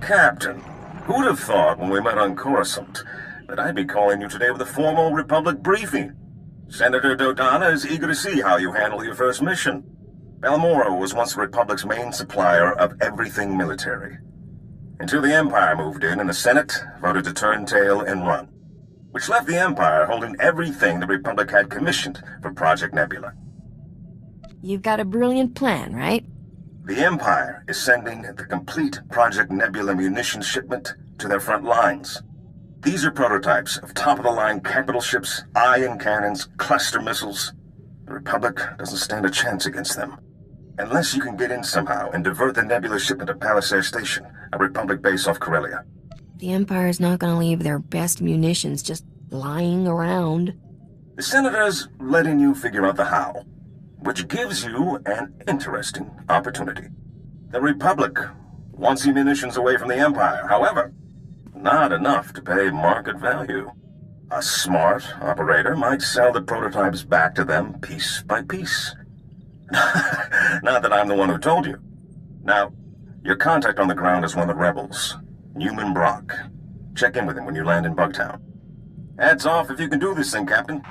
Captain, who'd have thought when we met on Coruscant that I'd be calling you today with a formal Republic briefing? Senator Dodonna is eager to see how you handle your first mission. Balmorra was once the Republic's main supplier of everything military. Until the Empire moved in and the Senate voted to turn tail and run, which left the Empire holding everything the Republic had commissioned for Project Nebula. You've got a brilliant plan, right? The Empire is sending the complete Project Nebula munitions shipment to their front lines. These are prototypes of top-of-the-line capital ships, ion cannons, cluster missiles. The Republic doesn't stand a chance against them. Unless you can get in somehow and divert the Nebula shipment to Palisade Station, a Republic base off Corellia. The Empire's not gonna leave their best munitions just lying around. The Senator's letting you figure out the how, which gives you an interesting opportunity. The Republic wants the munitions away from the Empire, however, not enough to pay market value. A smart operator might sell the prototypes back to them piece by piece. Not that I'm the one who told you. Now, your contact on the ground is one of the rebels, Newman Brock. Check in with him when you land in Bugtown. Hats off if you can do this thing, Captain.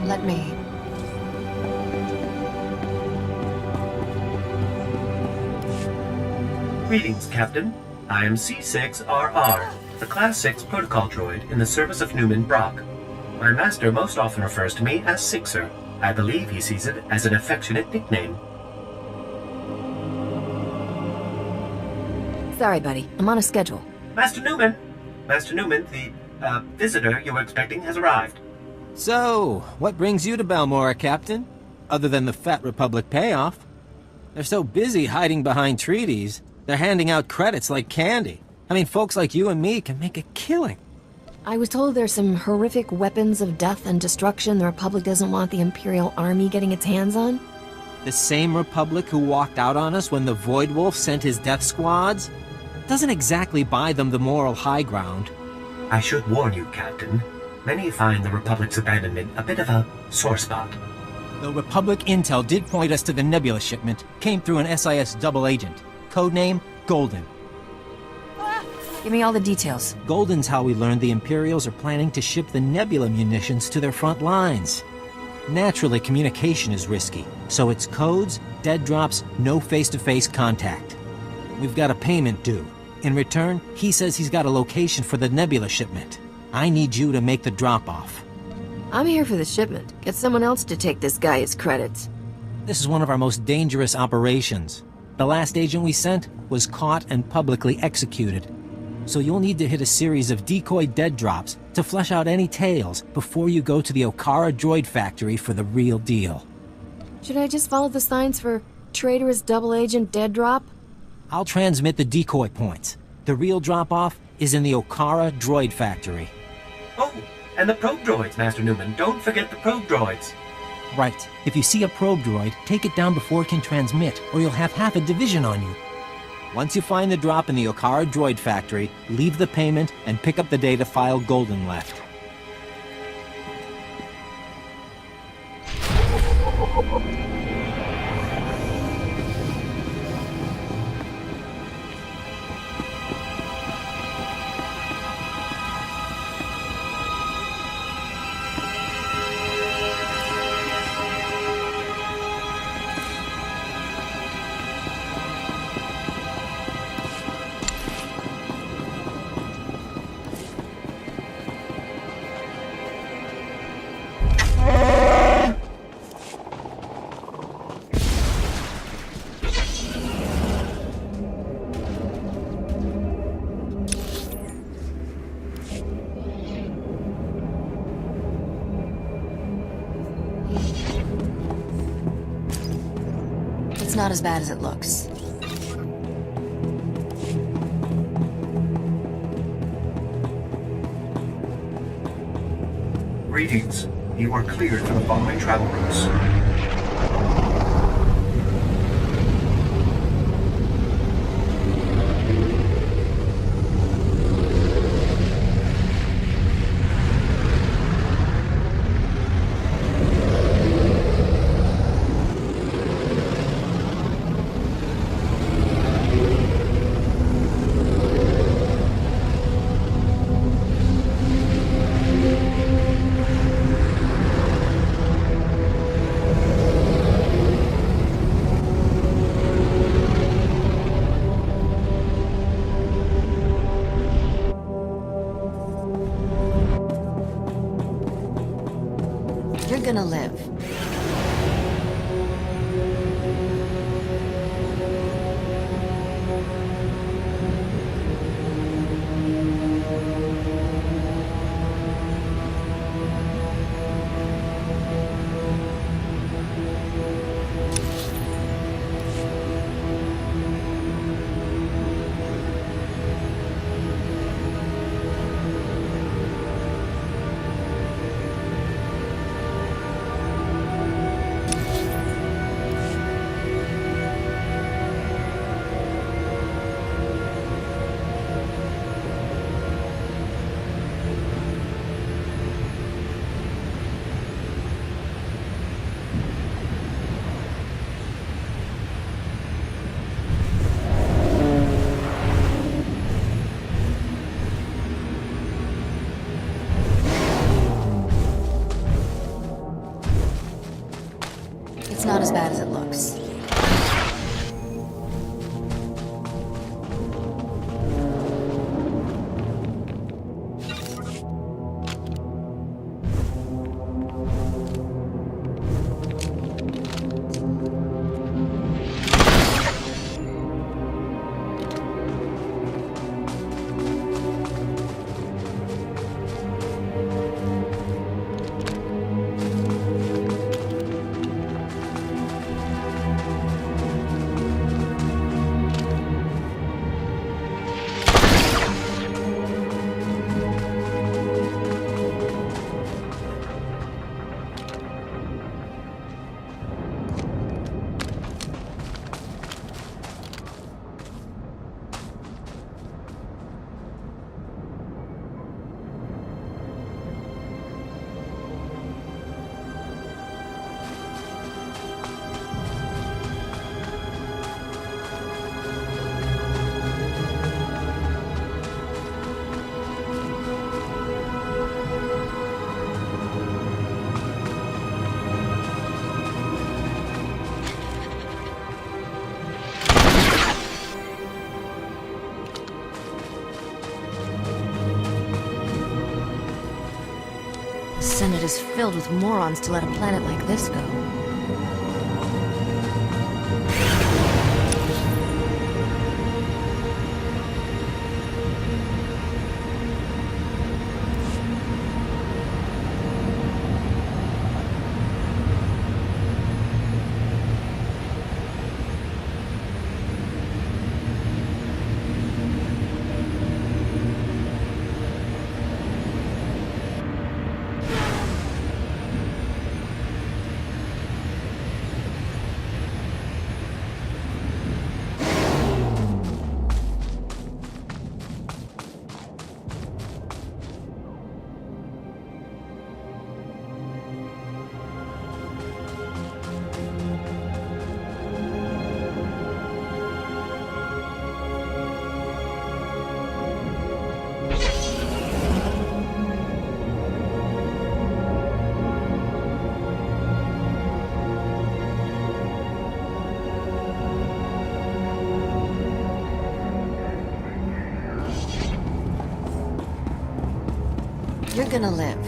Let me... Greetings, Captain. I am C6RR, the Class 6 protocol droid in the service of Newman Brock. My master most often refers to me as Sixer. I believe he sees it as an affectionate nickname. Sorry, buddy. I'm on a schedule. Master Newman! Master Newman, the, visitor you were expecting has arrived. So, what brings you to Balmorra, Captain? Other than the Fat Republic payoff? They're so busy hiding behind treaties, they're handing out credits like candy. I mean, folks like you and me can make a killing. I was told there's some horrific weapons of death and destruction the Republic doesn't want the Imperial Army getting its hands on. The same Republic who walked out on us when the Void Wolf sent his death squads? Doesn't exactly buy them the moral high ground. I should warn you, Captain. Many find the Republic's abandonment a bit of a sore spot. Though Republic Intel did point us to the Nebula shipment, came through an SIS double agent. Codename Golden. Give me all the details. Golden's how we learned the Imperials are planning to ship the Nebula munitions to their front lines. Naturally, communication is risky, so it's codes, dead drops, no face-to-face contact. We've got a payment due. In return, he says he's got a location for the Nebula shipment. I need you to make the drop-off. I'm here for the shipment. Get someone else to take this guy his credits. This is one of our most dangerous operations. The last agent we sent was caught and publicly executed. So you'll need to hit a series of decoy dead drops to flesh out any tails before you go to the Okara droid factory for the real deal. Should I just follow the signs for traitorous double agent dead drop? I'll transmit the decoy points. The real drop-off is in the Okara droid factory. Oh, and the probe droids, Master Newman. Don't forget the probe droids. Right. If you see a probe droid, take it down before it can transmit, or you'll have half a division on you. Once you find the drop in the Okara droid factory, leave the payment and pick up the data file Golden left. It's not as bad as it looks. Greetings. You are cleared for the following travel routes. You're gonna live. Senate is filled with morons to let a planet like this go. You're gonna live.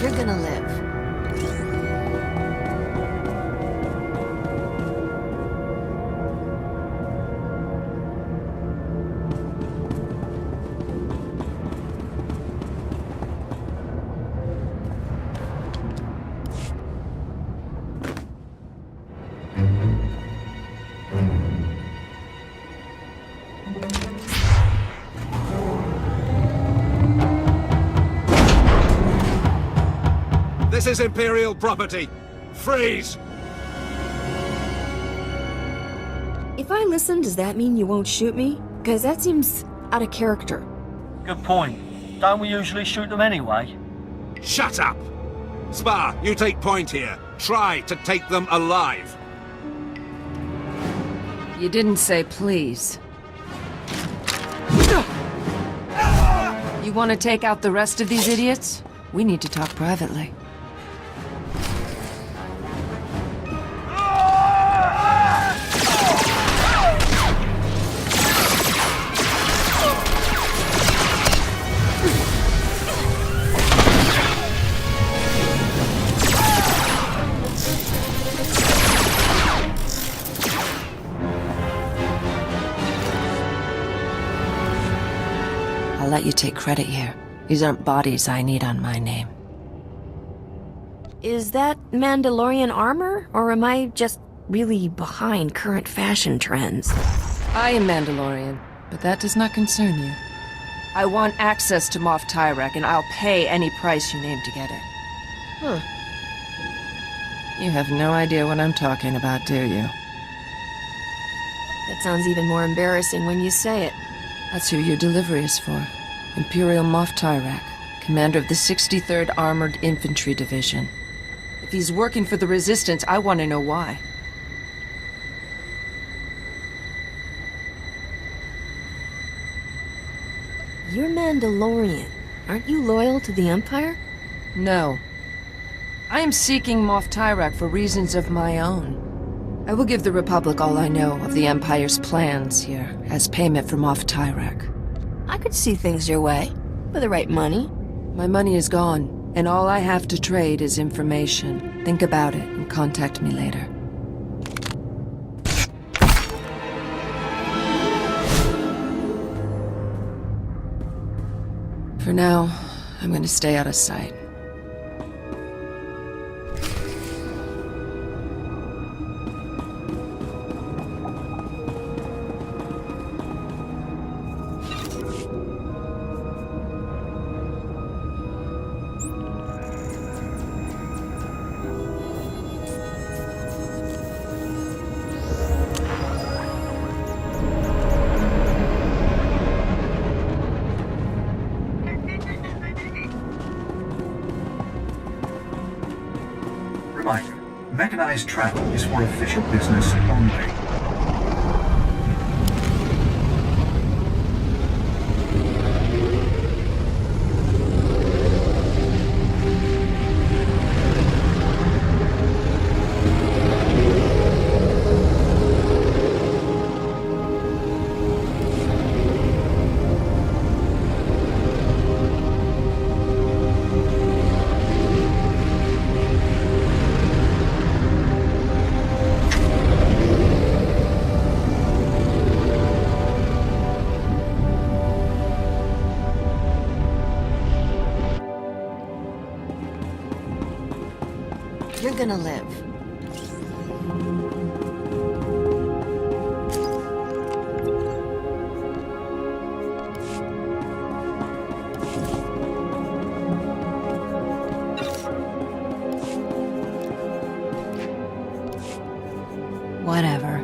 You're gonna live. This is Imperial property. Freeze! If I listen, does that mean you won't shoot me? Because that seems out of character. Good point. Don't we usually shoot them anyway? Shut up! Spar, you take point here. Try to take them alive. You didn't say please. You want to take out the rest of these idiots? We need to talk privately. let you take credit here. These aren't bodies I need on my name. Is that Mandalorian armor, or am I just really behind current fashion trends? I am Mandalorian, but that does not concern you. I want access to Moff Tyrek, and I'll pay any price you name to get it. Huh. You have no idea what I'm talking about, do you? That sounds even more embarrassing when you say it. That's who your delivery is for. Imperial Moff Tyrek, commander of the 63rd Armored Infantry Division. If he's working for the Resistance, I want to know why. You're Mandalorian. Aren't you loyal to the Empire? No. I am seeking Moff Tyrek for reasons of my own. I will give the Republic all I know of the Empire's plans here, as payment for Moff Tyrek. I could see things your way, for the right money. My money is gone, and all I have to trade is information. Think about it and contact me later. For now, I'm gonna stay out of sight. Reminder, mechanized travel is for official business only. You're gonna live. Whatever.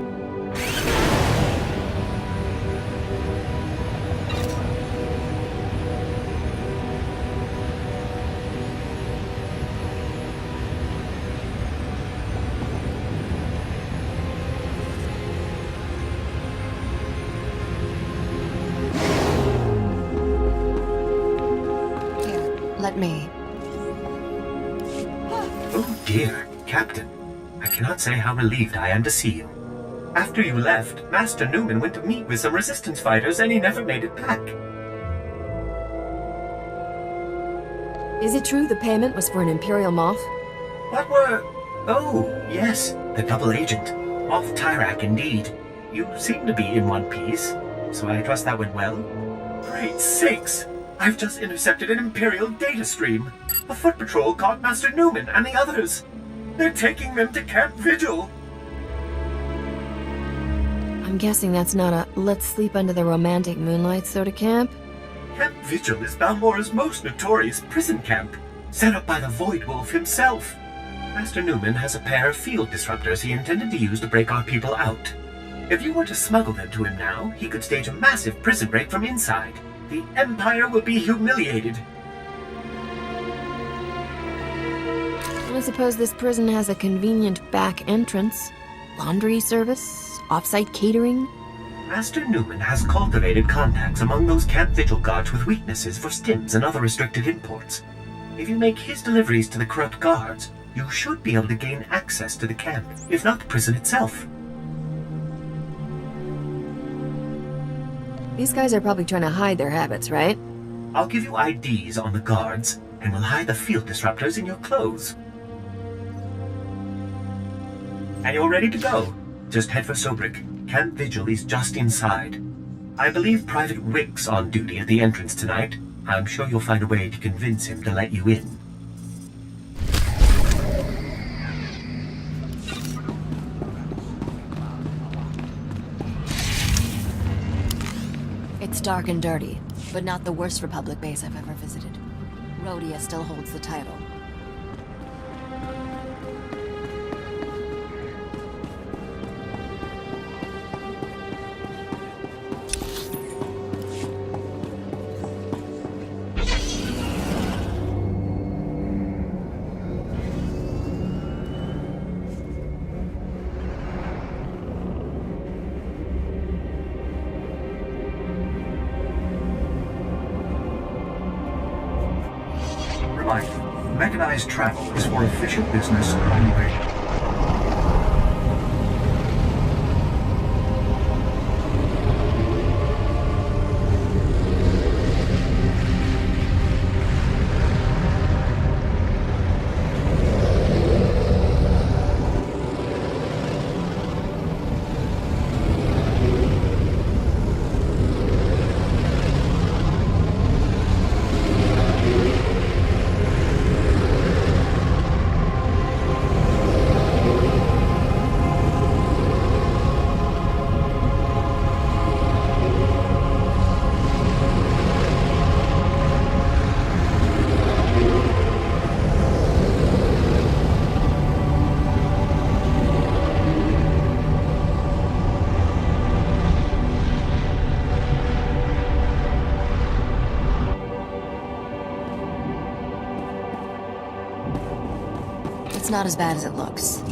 Let me. Oh dear, Captain. I cannot say how relieved I am to see you. After you left, Master Newman went to meet with some Resistance fighters and he never made it back. Is it true the payment was for an Imperial Moff? What were... Oh, yes, the double agent. Moff Tyrek, indeed. You seem to be in one piece, so I trust that went well. Great sakes! I've just intercepted an Imperial data stream. A foot patrol caught Master Newman and the others. They're taking them to Camp Vigil. I'm guessing that's not a let's sleep under the romantic moonlight sort of camp? Camp Vigil is Balmora's most notorious prison camp, set up by the Void Wolf himself. Master Newman has a pair of field disruptors he intended to use to break our people out. If you were to smuggle them to him now, he could stage a massive prison break from inside. The Empire will be humiliated. I suppose this prison has a convenient back entrance. Laundry service, off-site catering. Master Newman has cultivated contacts among those Camp Vigil guards with weaknesses for stims and other restricted imports. If you make his deliveries to the corrupt guards, you should be able to gain access to the camp, if not the prison itself. These guys are probably trying to hide their habits, right? I'll give you IDs on the guards, and we'll hide the field disruptors in your clothes. And you're ready to go. Just head for Sobrik. Camp Vigil is just inside. I believe Private Wick's on duty at the entrance tonight. I'm sure you'll find a way to convince him to let you in. It's dark and dirty, but not the worst Republic base I've ever visited. Rhodia still holds the title. Reminder, mechanized travel is for official business only. It's not as bad as it looks.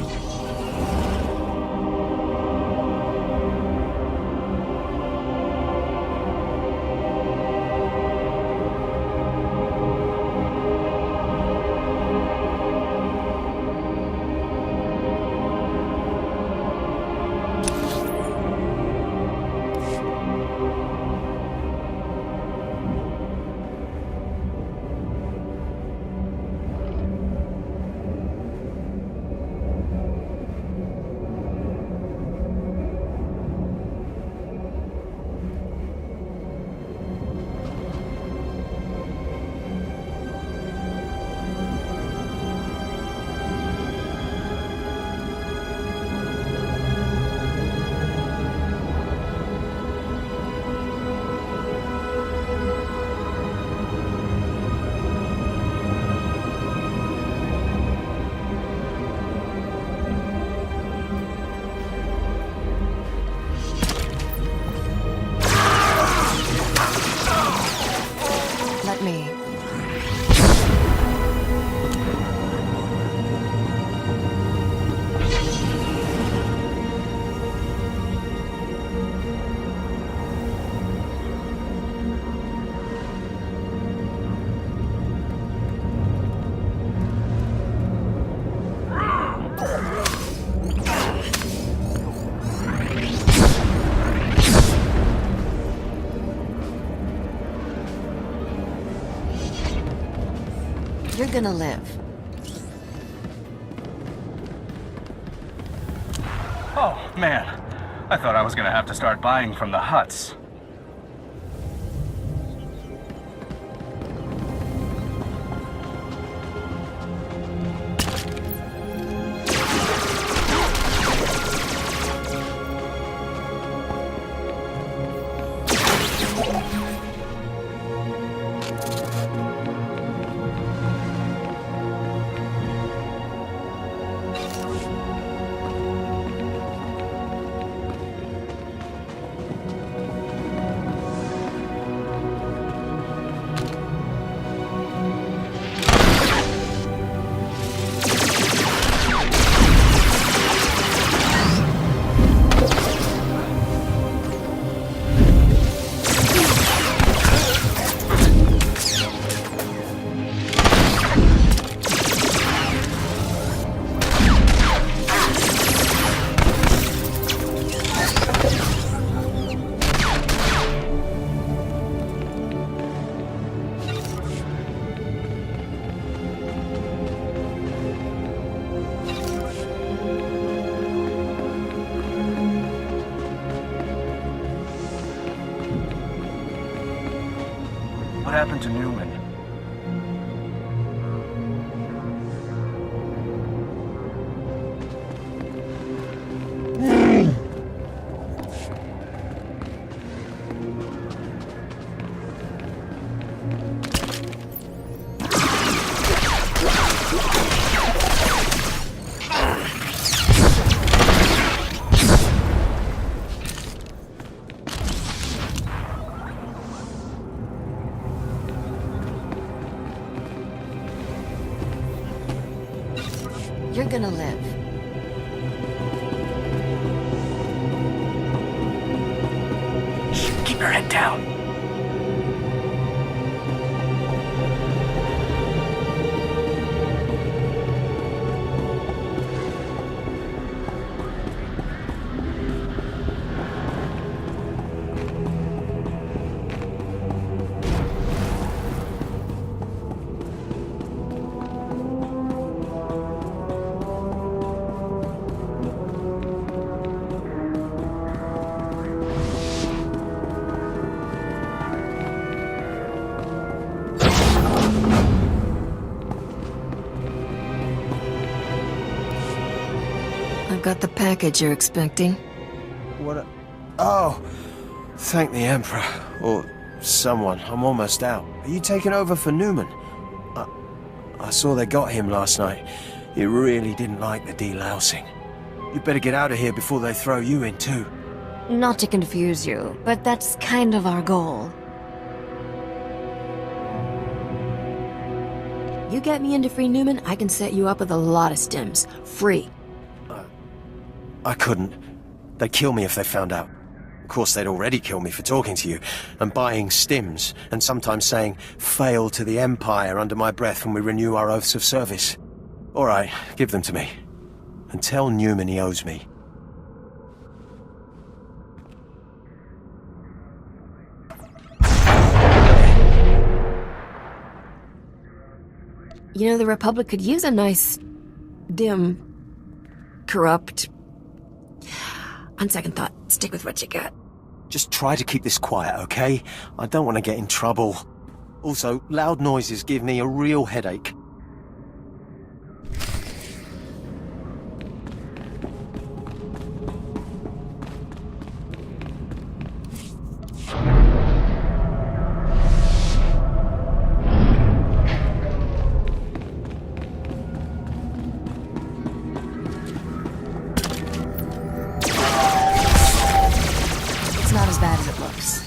Let me. You're gonna live. Oh, man. I thought I was gonna have to start buying from the huts. happened to Newman? You're gonna live. Keep your head down. I've got the package you're expecting. Oh! Thank the Emperor. Or someone. I'm almost out. Are you taking over for Newman? I saw they got him last night. He really didn't like the delousing. You better get out of here before they throw you in too. Not to confuse you, but that's kind of our goal. You get me into free Newman, I can set you up with a lot of stims. Free. I couldn't. They'd kill me if they found out. Of course, they'd already kill me for talking to you, and buying stims, and sometimes saying, "Fail to the Empire" under my breath when we renew our oaths of service. All right, give them to me. And tell Newman he owes me. You know, the Republic could use a nice, dim, corrupt... On second thought, stick with what you got. Just try to keep this quiet, okay? I don't want to get in trouble. Also, loud noises give me a real headache. It's not as bad as it looks.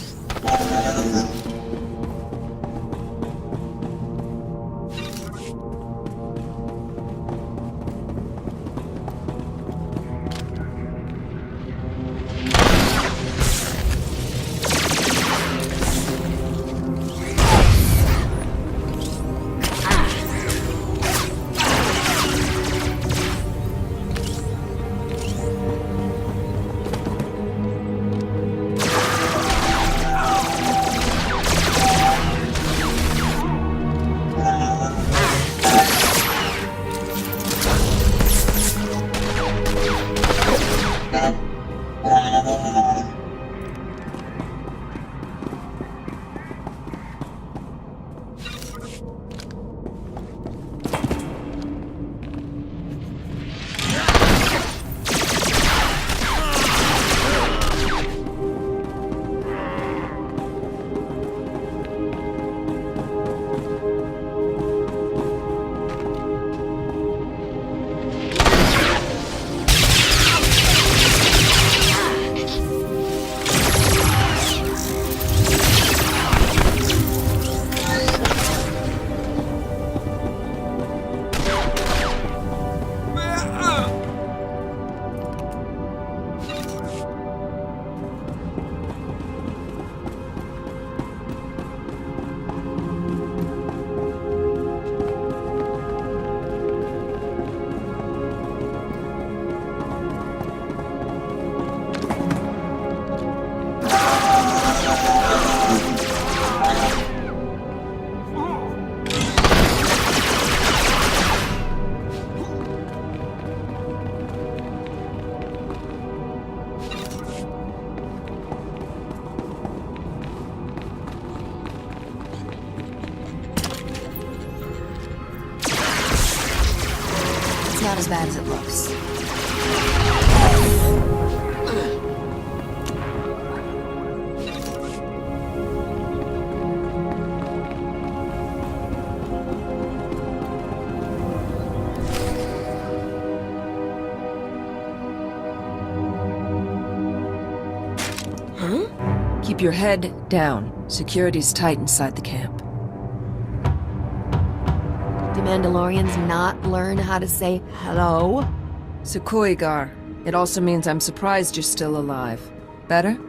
not as bad as it looks. Keep your head down. Security's tight inside the camp. Do Mandalorians not learn how to say hello? Sekoigar. It also means I'm surprised you're still alive. Better?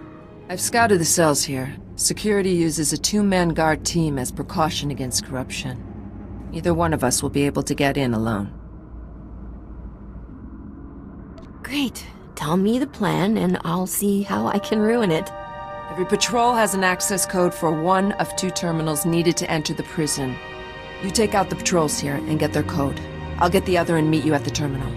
I've scouted the cells here. Security uses a two-man guard team as precaution against corruption. Neither one of us will be able to get in alone. Great. Tell me the plan, and I'll see how I can ruin it. Every patrol has an access code for one of 2 terminals needed to enter the prison. You take out the patrols here and get their code. I'll get the other and meet you at the terminal.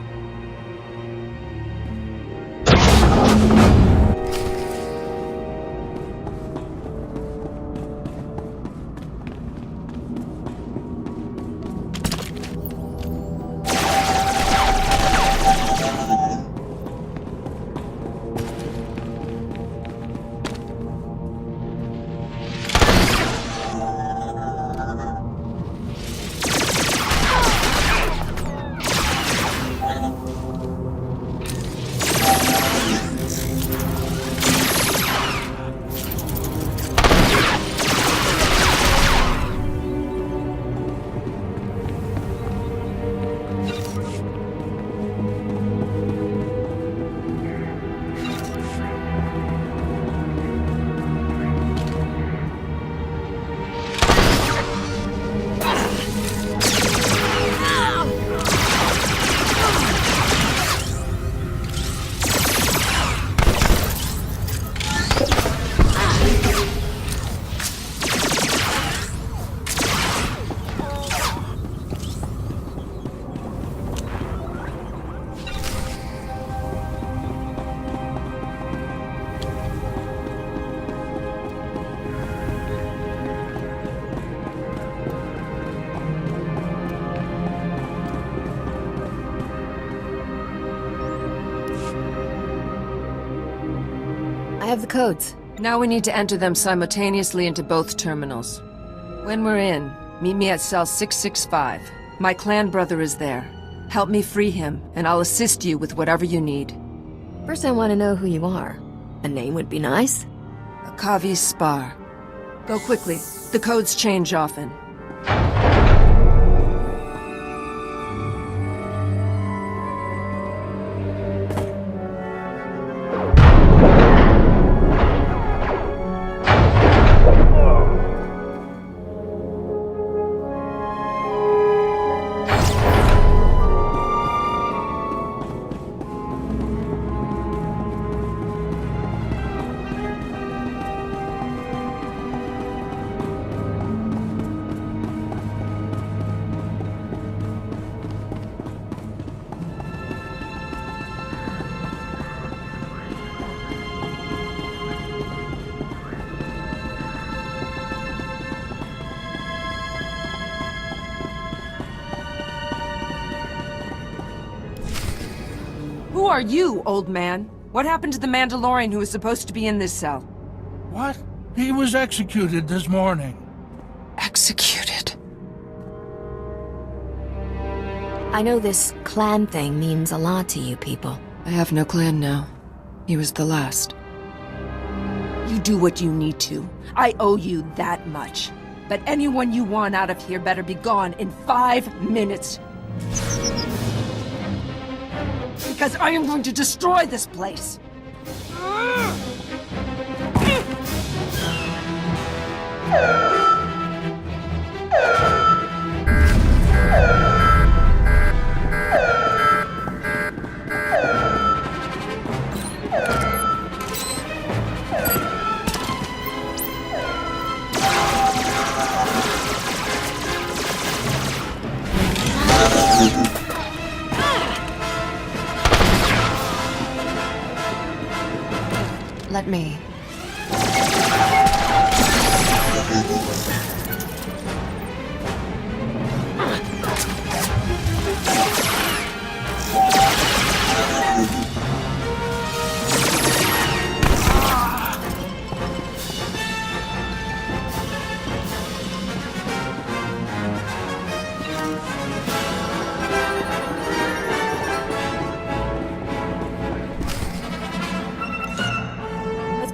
I have the codes. Now we need to enter them simultaneously into both terminals. When we're in, meet me at cell 665. My clan brother is there. Help me free him, and I'll assist you with whatever you need. First, I want to know who you are. A name would be nice. Akavi Spar. Go quickly. The codes change often. Who are you, old man? What happened to the Mandalorian who was supposed to be in this cell? What? He was executed this morning. Executed? I know this clan thing means a lot to you people. I have no clan now. He was the last. You do what you need to. I owe you that much. But anyone you want out of here better be gone in 5 minutes. Because I am going to destroy this place! Let me.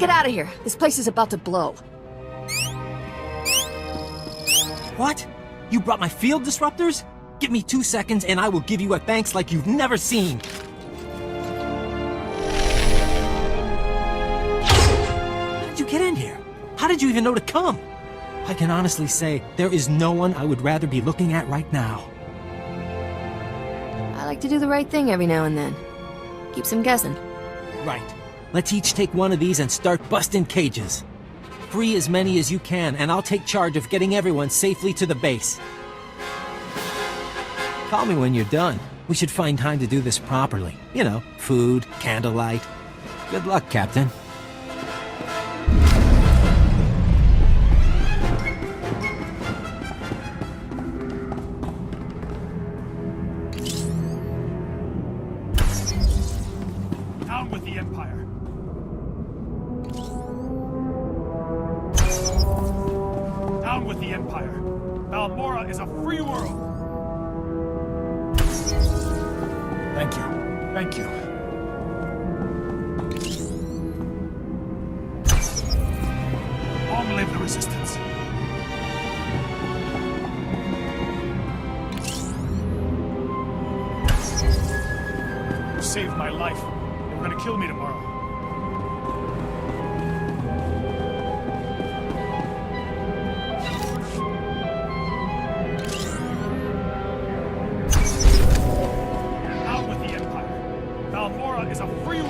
get out of here. This place is about to blow. What? You brought my field disruptors? Give me 2 seconds and I will give you a thanks like you've never seen. How did you get in here? How did you even know to come? I can honestly say there is no one I would rather be looking at right now. I like to do the right thing every now and then. Keeps them guessing. Right. Let's each take one of these and start busting cages. Free as many as you can, and I'll take charge of getting everyone safely to the base. Call me when you're done. We should find time to do this properly. You know, food, candlelight. Good luck, Captain. Down with the Empire. Down with the Empire. Balmora is a free world. Thank you. Thank you. Long live the Resistance. You saved my life. They were gonna kill me tomorrow. Out with the Empire. Balmora is a free world.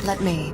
Let me.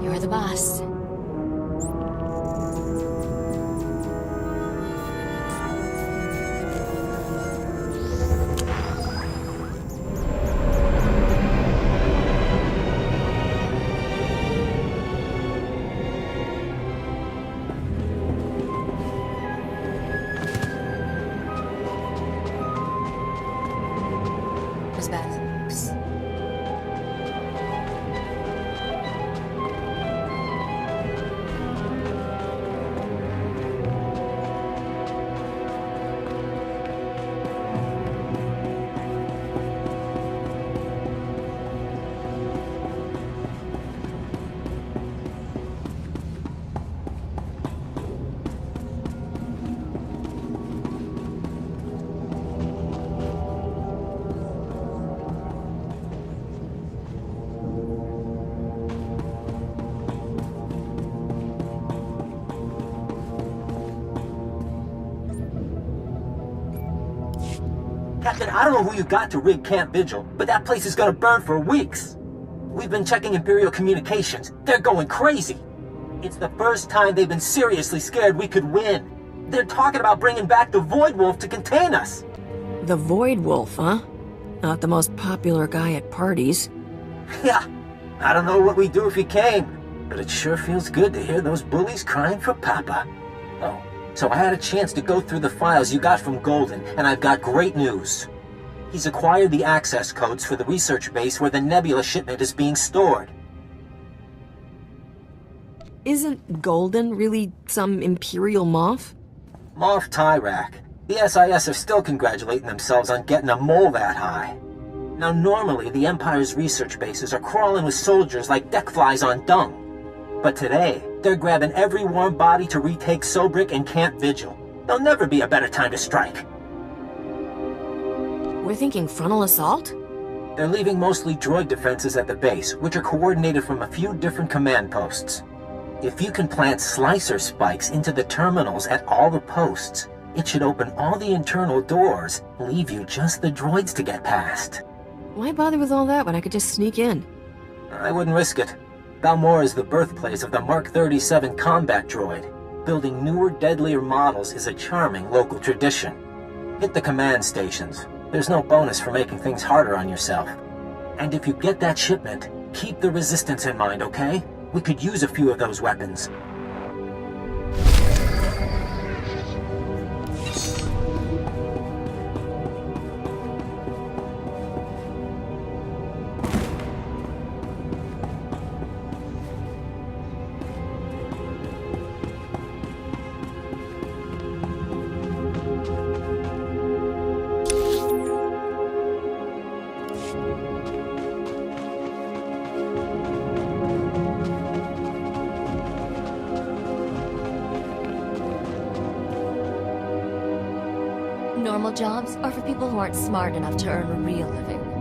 You're the boss. Was bad. Oops. Captain, I don't know who you got to rig Camp Vigil, but that place is gonna burn for weeks. We've been checking Imperial communications. They're going crazy. It's the first time they've been seriously scared we could win. They're talking about bringing back the Void Wolf to contain us. The Void Wolf, huh? Not the most popular guy at parties. Yeah, I don't know what we'd do if he came, but it sure feels good to hear those bullies crying for Papa. Oh, so I had a chance to go through the files you got from Golden, and I've got great news. He's acquired the access codes for the research base where the Nebula shipment is being stored. Isn't Golden really some Imperial moth? Moff Tyrak. The SIS are still congratulating themselves on getting a mole that high. Now normally the Empire's research bases are crawling with soldiers like deck flies on dung. But today, they're grabbing every warm body to retake Sobrik and Camp Vigil. There'll never be a better time to strike. We're thinking frontal assault? They're leaving mostly droid defenses at the base, which are coordinated from a few different command posts. If you can plant slicer spikes into the terminals at all the posts, it should open all the internal doors, leave you just the droids to get past. Why bother with all that when I could just sneak in? I wouldn't risk it. Balmora is the birthplace of the Mark 37 combat droid. Building newer, deadlier models is a charming local tradition. Hit the command stations. There's no bonus for making things harder on yourself. And if you get that shipment, keep the Resistance in mind, okay? We could use a few of those weapons. Normal jobs are for people who aren't smart enough to earn a real living.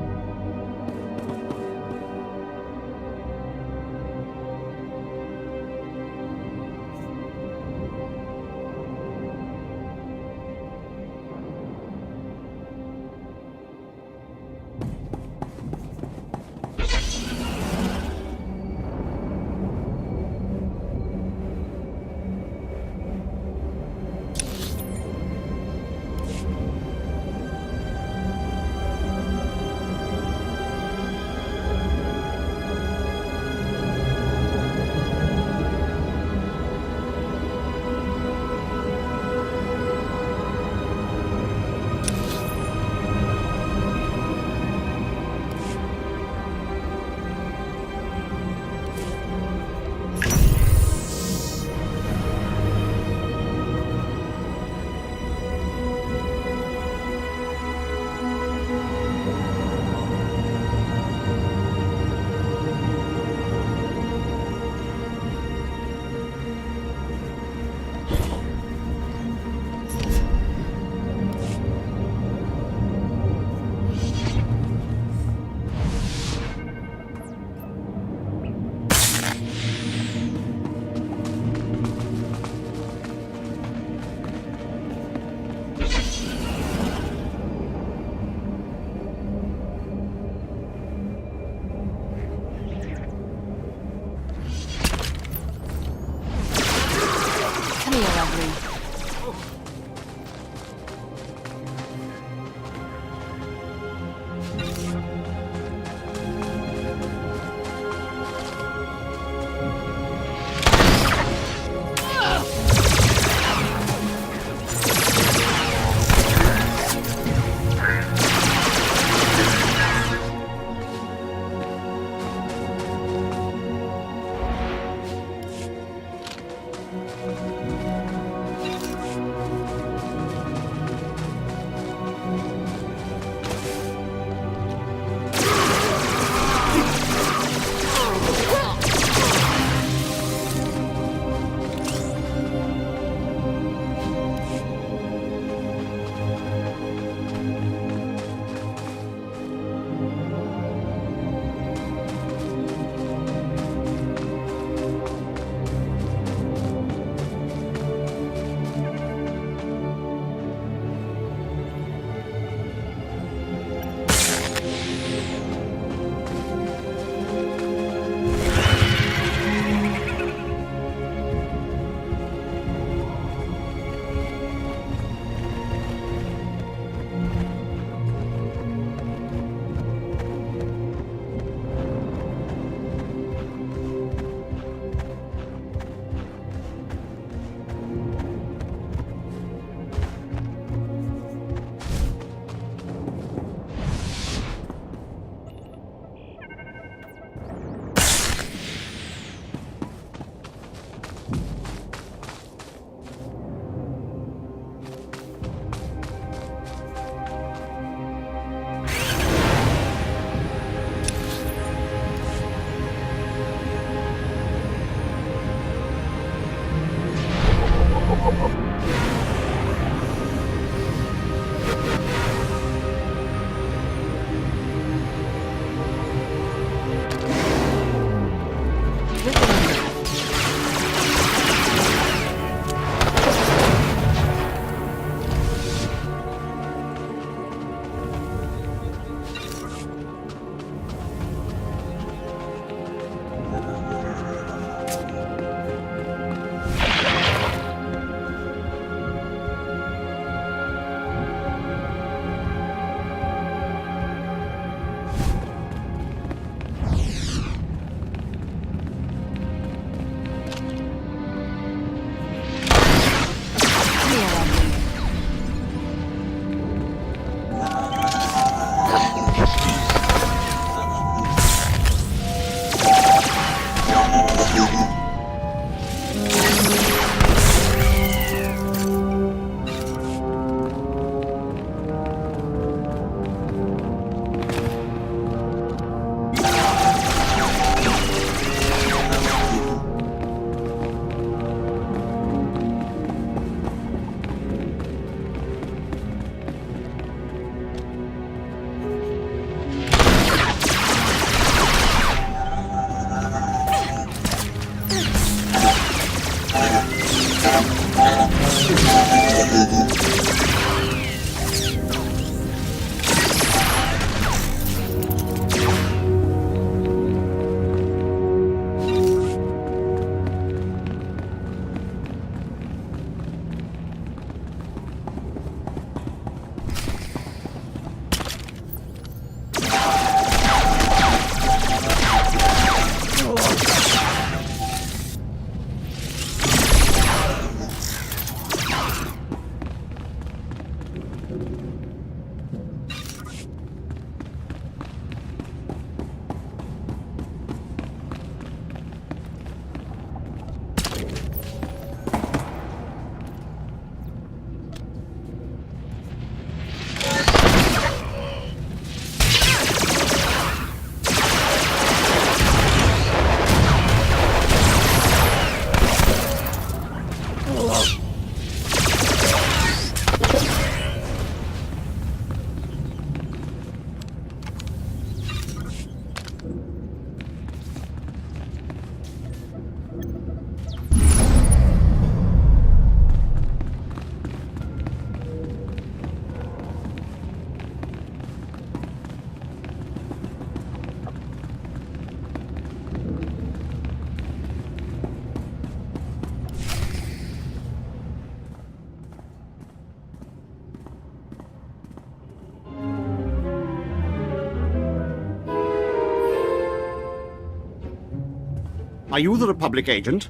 Are you the Republic agent?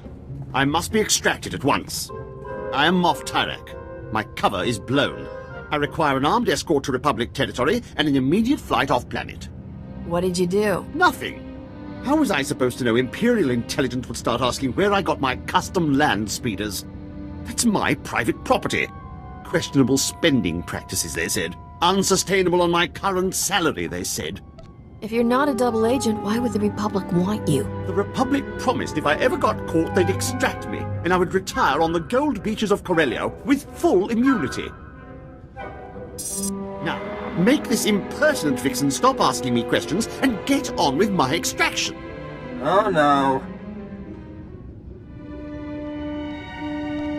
I must be extracted at once. I am Moff Tyrek. My cover is blown. I require an armed escort to Republic territory and an immediate flight off-planet. What did you do? Nothing. How was I supposed to know Imperial intelligence would start asking where I got my custom land speeders? That's my private property. Questionable spending practices, they said. Unsustainable on my current salary, they said. If you're not a double agent, why would the Republic want you? The Republic promised if I ever got caught, they'd extract me, and I would retire on the gold beaches of Corellia with full immunity. Now, make this impertinent vixen stop asking me questions and get on with my extraction. Oh no.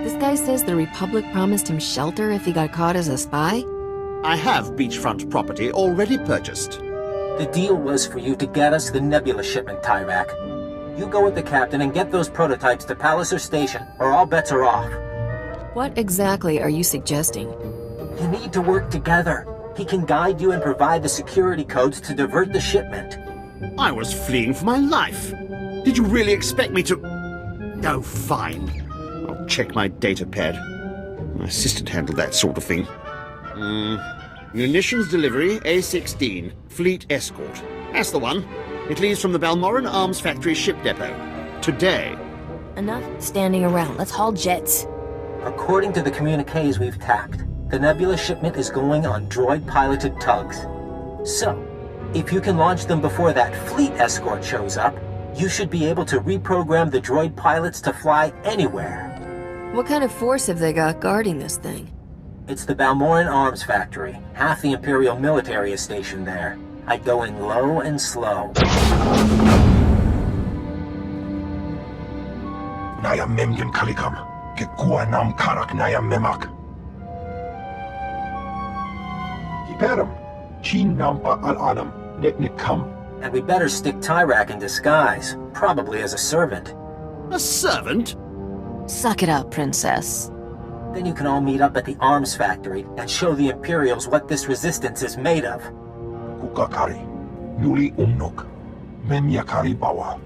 This guy says the Republic promised him shelter if he got caught as a spy? I have beachfront property already purchased. The deal was for you to get us the Nebula shipment, Tyrak. You go with the captain and get those prototypes to Palliser Station, or all bets are off. What exactly are you suggesting? You need to work together. He can guide you and provide the security codes to divert the shipment. I was fleeing for my life. Did you really expect me to... Oh, fine. I'll check my data pad. My assistant handled that sort of thing. Munitions delivery, A-16. Fleet escort. That's the one. It leaves from the Balmoran Arms Factory ship depot. Today. Enough standing around. Let's haul jets. According to the communiques we've tapped, the Nebula shipment is going on droid-piloted tugs. So, if you can launch them before that fleet escort shows up, you should be able to reprogram the droid pilots to fly anywhere. What kind of force have they got guarding this thing? It's the Balmoran Arms Factory. Half the Imperial military is stationed there. I'd go in low and slow. Naya memgen kalikam. Gekua nam karak naya memak. Kiperam. Chin nampa al-anam. Neknikam. And we better stick Tyrak in disguise. Probably as a servant. A servant? Suck it up, princess. Then you can all meet up at the arms factory and show the Imperials what this resistance is made of. Kukakari. Yuli umnuk. Memyakari bawa.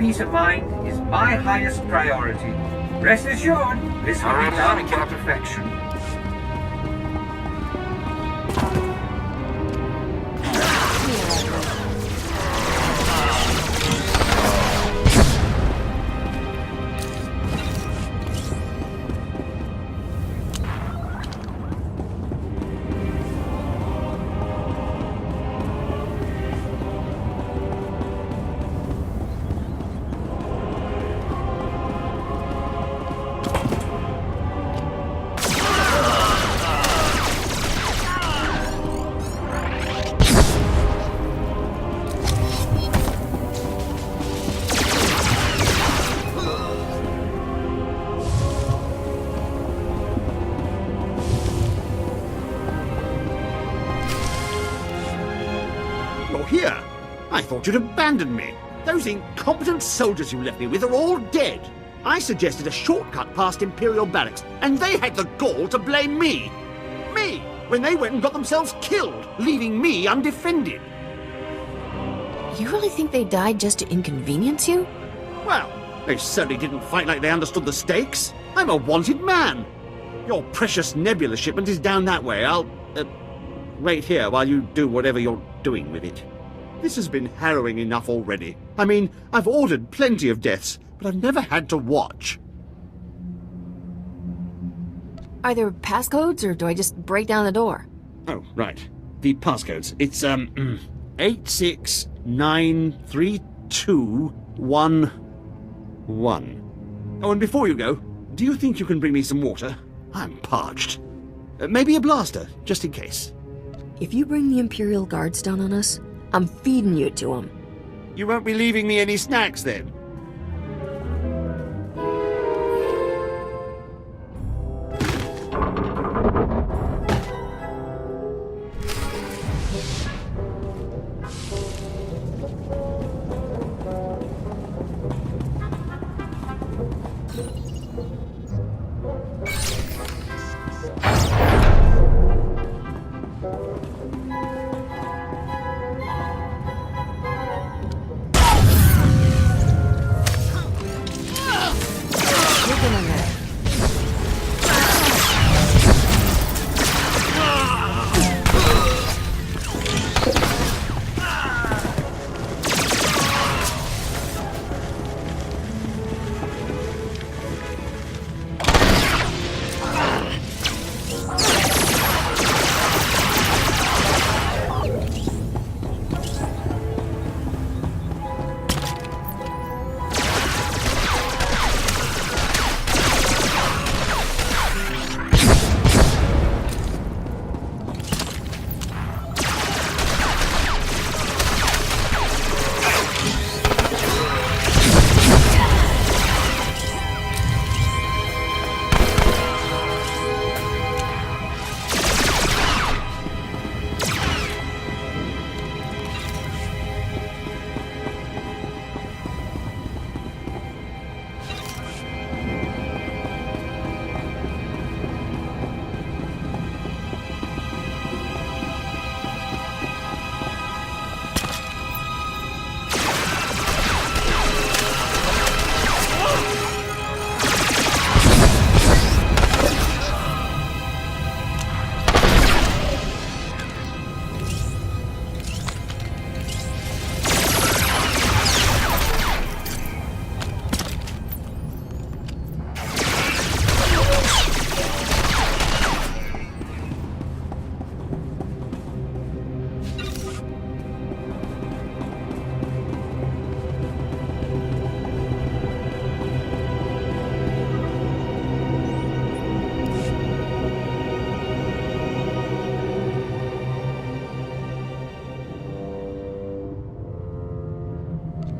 peace of mind is my highest priority. Rest assured, this will be done to perfection. Here. I thought you'd abandoned me. Those incompetent soldiers you left me with are all dead. I suggested a shortcut past Imperial Barracks, and they had the gall to blame me. Me! When they went and got themselves killed, leaving me undefended. You really think they died just to inconvenience you? Well, they certainly didn't fight like they understood the stakes. I'm a wanted man. Your precious Nebula shipment is down that way. I'll, wait here while you do whatever you're doing with it. This has been harrowing enough already. I mean, I've ordered plenty of deaths, but I've never had to watch. Are there passcodes, or do I just break down the door? Oh, right. The passcodes. It's, 86932111. Oh, and before you go, do you think you can bring me some water? I'm parched. Maybe a blaster, just in case. If you bring the Imperial Guards down on us, I'm feeding you to them. You won't be leaving me any snacks, then?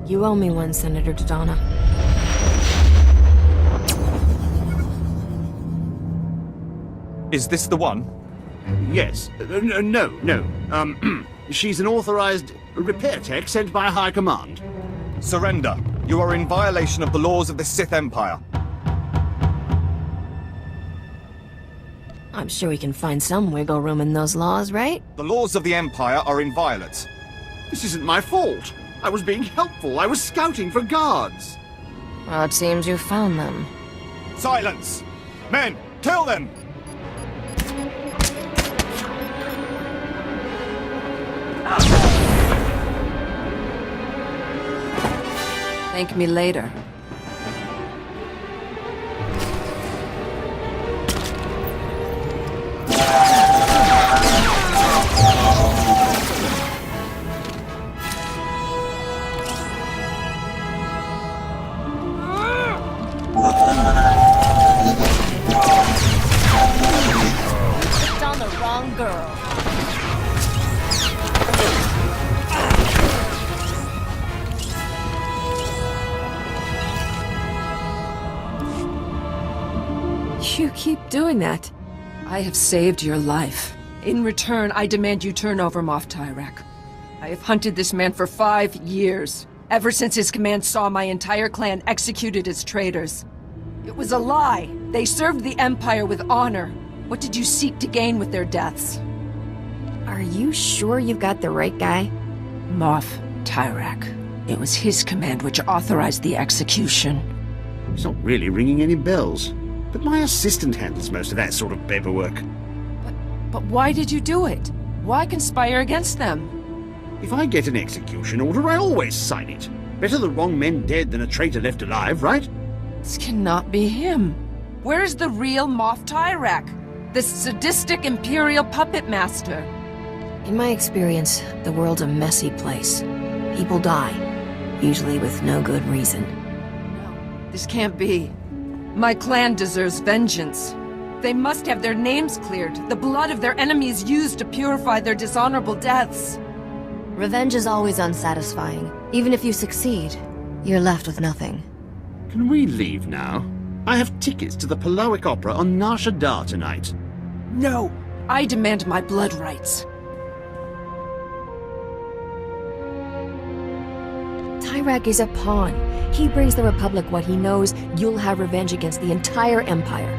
You owe me one, Senator Dodonna. Is this the one? Yes. No. She's an authorized repair tech sent by High Command. Surrender. You are in violation of the laws of the Sith Empire. I'm sure we can find some wiggle room in those laws, right? The laws of the Empire are inviolate. This isn't my fault. I was being helpful. I was scouting for guards. Well, it seems you found them. Silence! Men, kill them! Thank me later. Picked on the wrong girl. You keep doing that. I have saved your life. In return, I demand you turn over Moff Tyrek. I have hunted this man for 5 years, ever since his command saw my entire clan executed as traitors. It was a lie. They served the Empire with honor. What did you seek to gain with their deaths? Are you sure you've got the right guy? Moff Tyrek. It was his command which authorized the execution. It's not really ringing any bells. But my assistant handles most of that sort of paperwork. But why did you do it? Why conspire against them? If I get an execution order, I always sign it. Better the wrong men dead than a traitor left alive, right? This cannot be him. Where is the real Moff Tyrek? The sadistic Imperial puppet master? In my experience, the world's a messy place. People die, usually with no good reason. No, this can't be. My clan deserves vengeance. They must have their names cleared, the blood of their enemies used to purify their dishonorable deaths. Revenge is always unsatisfying. Even if you succeed, you're left with nothing. Can we leave now? I have tickets to the Paloic Opera on Nar Shaddaa tonight. No! I demand my blood rights. Tyrek is a pawn. He brings the Republic what he knows. You'll have revenge against the entire Empire.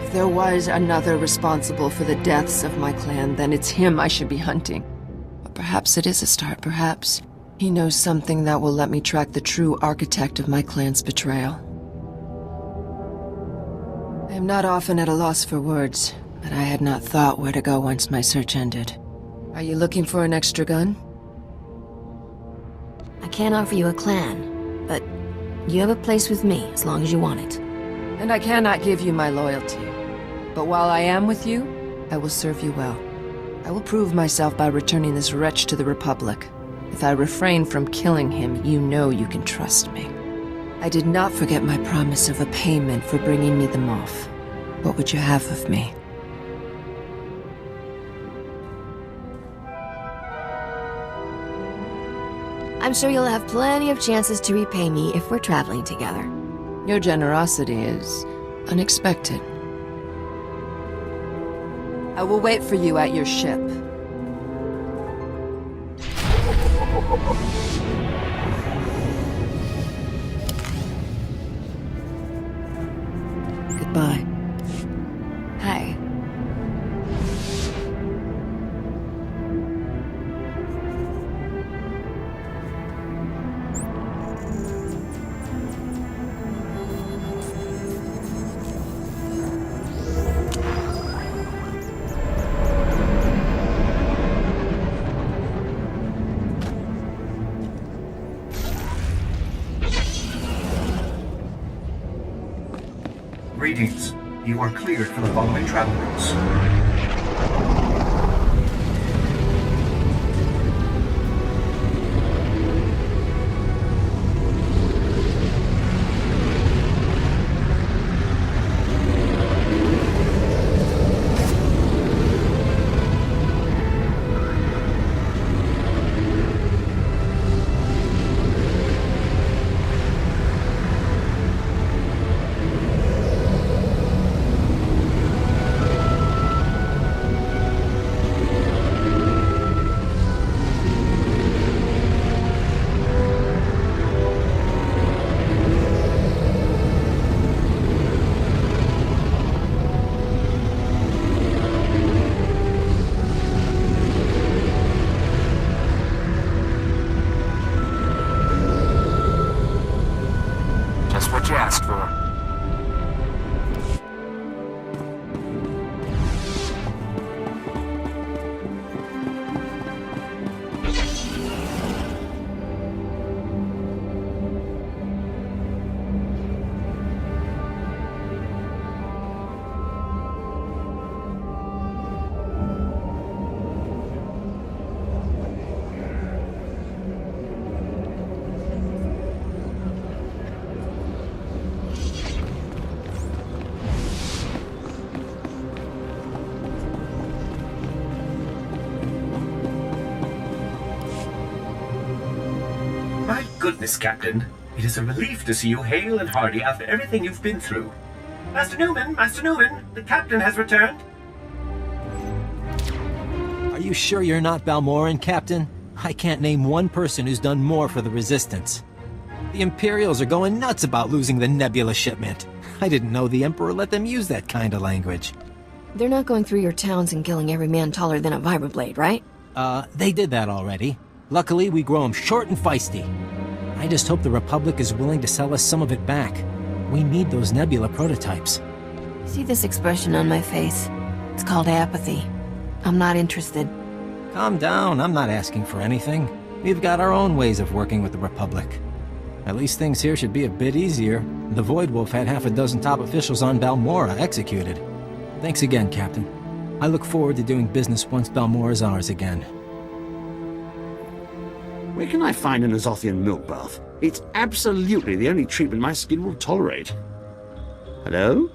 If there was another responsible for the deaths of my clan, then it's him I should be hunting. But perhaps it is a start, perhaps. He knows something that will let me track the true architect of my clan's betrayal. I am not often at a loss for words, but I had not thought where to go once my search ended. Are you looking for an extra gun? I can't offer you a clan, but you have a place with me as long as you want it. And I cannot give you my loyalty. But while I am with you, I will serve you well. I will prove myself by returning this wretch to the Republic. If I refrain from killing him, you know you can trust me. I did not forget my promise of a payment for bringing me the Moff. What would you have of me? I'm sure you'll have plenty of chances to repay me if we're traveling together. Your generosity is unexpected. I will wait for you at your ship. Goodbye. Hi. Greetings. You are cleared for the following travel routes. goodness, Captain. It is a relief to see you hale and hearty after everything you've been through. Master Newman, the Captain has returned. Are you sure you're not Balmoran, Captain? I can't name one person who's done more for the Resistance. The Imperials are going nuts about losing the Nebula shipment. I didn't know the Emperor let them use that kind of language. They're not going through your towns and killing every man taller than a vibroblade, right? They did that already. Luckily, we grow them short and feisty. I just hope the Republic is willing to sell us some of it back. We need those Nebula prototypes. See this expression on my face? It's called apathy. I'm not interested. Calm down, I'm not asking for anything. We've got our own ways of working with the Republic. At least things here should be a bit easier. The Void Wolf had half a dozen top officials on Balmora executed. Thanks again, Captain. I look forward to doing business once Balmora's ours again. Where can I find an Azothian milk bath? It's absolutely the only treatment my skin will tolerate. Hello?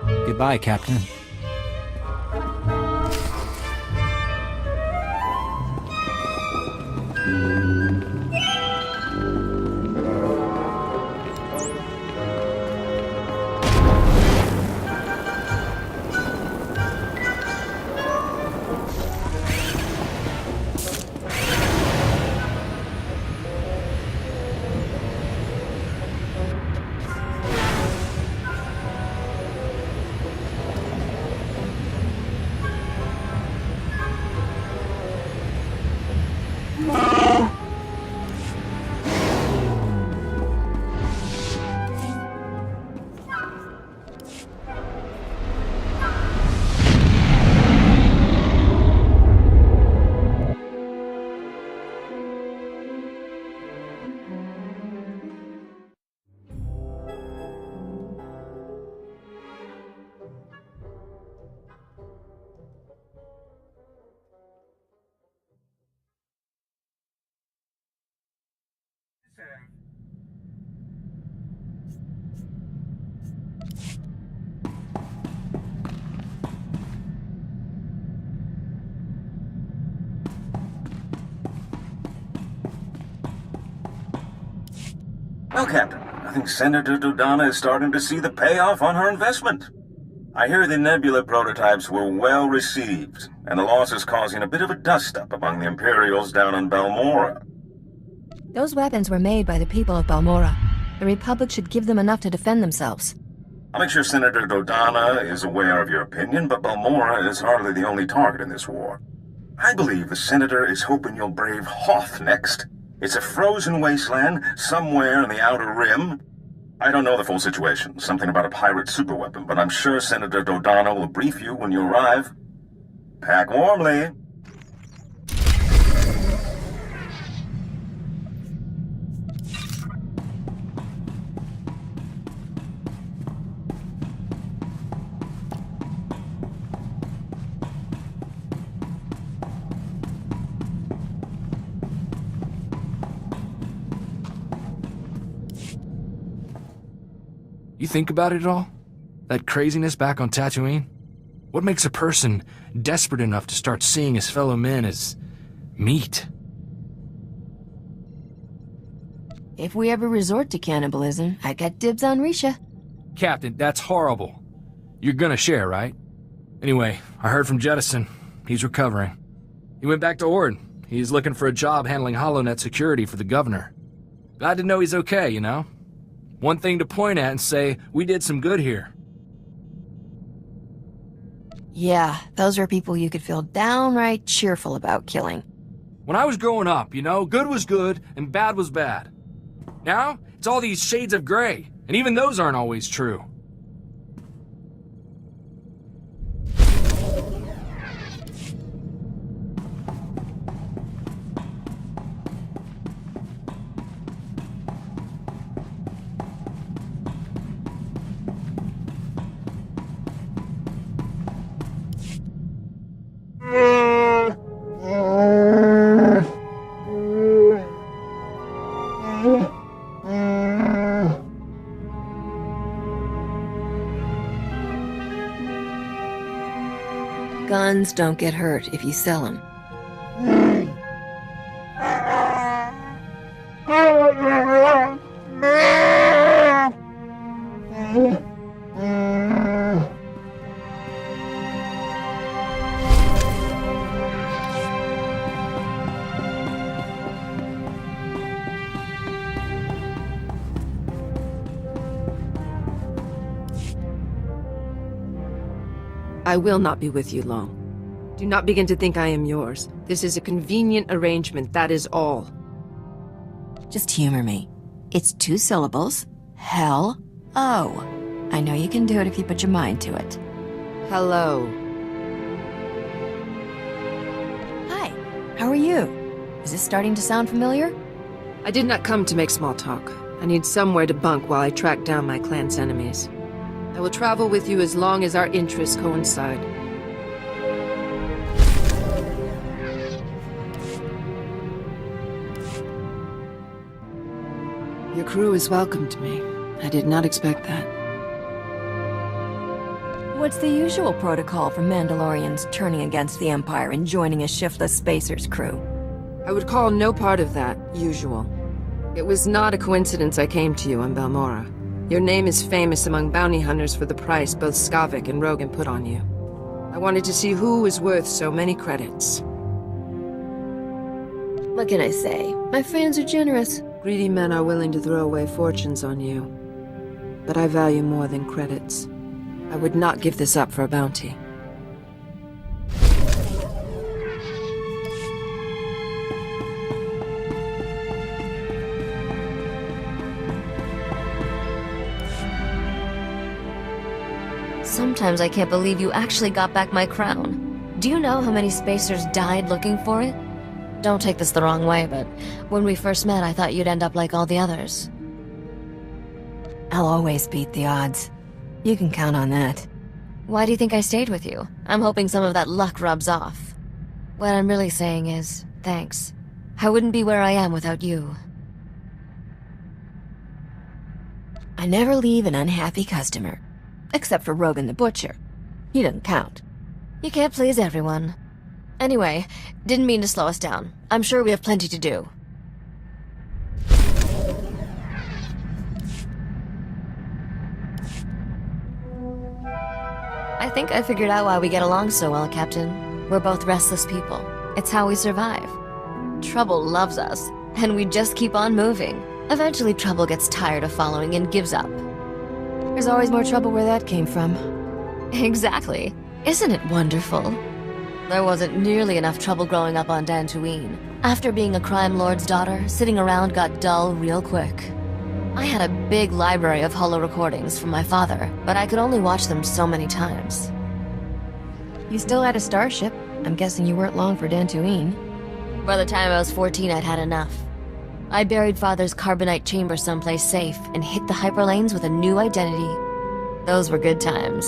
Goodbye, Captain. Well, Captain, I think Senator Dodonna is starting to see the payoff on her investment. I hear the Nebula prototypes were well received, and the loss is causing a bit of a dust-up among the Imperials down in Balmora. Those weapons were made by the people of Balmora. The Republic should give them enough to defend themselves. I'll make sure Senator Dodonna is aware of your opinion, but Balmora is hardly the only target in this war. I believe the Senator is hoping you'll brave Hoth next. It's a frozen wasteland somewhere in the Outer Rim. I don't know the full situation, something about a pirate superweapon, but I'm sure Senator Dodonna will brief you when you arrive. Pack warmly. You think about it at all? That craziness back on Tatooine? What makes a person desperate enough to start seeing his fellow men as meat? If we ever resort to cannibalism, I got dibs on Risha. Captain, that's horrible. You're gonna share, right? Anyway, I heard from Jettison. He's recovering. He went back to Ord. He's looking for a job handling HoloNet security for the governor. Glad to know he's okay, you know? One thing to point at and say, we did some good here. Yeah, those are people you could feel downright cheerful about killing. When I was growing up, you know, good was good and bad was bad. Now, it's all these shades of gray, and even those aren't always true. Guns don't get hurt if you sell them. I will not be with you long. Do not begin to think I am yours. This is a convenient arrangement, that is all. Just humor me. It's 2 syllables. Hell. Oh. I know you can do it if you put your mind to it. Hello. Hi. How are you? Is this starting to sound familiar? I did not come to make small talk. I need somewhere to bunk while I track down my clan's enemies. I will travel with you as long as our interests coincide. Your crew has welcomed me. I did not expect that. What's the usual protocol for Mandalorians turning against the Empire and joining a shiftless spacer's crew? I would call no part of that usual. It was not a coincidence I came to you on Balmora. Your name is famous among bounty hunters for the price both Skavik and Rogan put on you. I wanted to see who was worth so many credits. What can I say? My fans are generous. Greedy men are willing to throw away fortunes on you. But I value more than credits. I would not give this up for a bounty. Sometimes I can't believe you actually got back my crown. Do you know how many spacers died looking for it? Don't take this the wrong way, but when we first met, I thought you'd end up like all the others. I'll always beat the odds. You can count on that. Why do you think I stayed with you? I'm hoping some of that luck rubs off. What I'm really saying is, thanks. I wouldn't be where I am without you. I never leave an unhappy customer. Except for Rogan the Butcher. He doesn't count. You can't please everyone. Anyway, didn't mean to slow us down. I'm sure we have plenty to do. I think I figured out why we get along so well, Captain. We're both restless people. It's how we survive. Trouble loves us, and we just keep on moving. Eventually, Trouble gets tired of following and gives up. There's always more trouble where that came from. Exactly. Isn't it wonderful? There wasn't nearly enough trouble growing up on Dantooine. After being a crime lord's daughter, sitting around got dull real quick. I had a big library of holo recordings from my father, but I could only watch them so many times. You still had a starship. I'm guessing you weren't long for Dantooine. By the time I was 14, I'd had enough. I buried Father's carbonite chamber someplace safe and hit the hyperlanes with a new identity. Those were good times.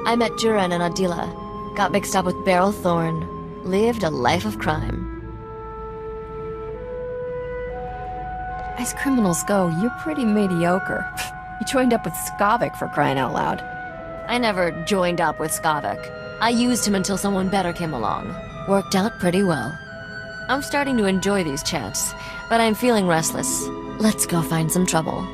I met Juran and Adila, got mixed up with Beryl Thorne, lived a life of crime. As criminals go, you're pretty mediocre. You joined up with Skavik for crying out loud. I never joined up with Skavik. I used him until someone better came along. Worked out pretty well. I'm starting to enjoy these chats, but I'm feeling restless. Let's go find some trouble.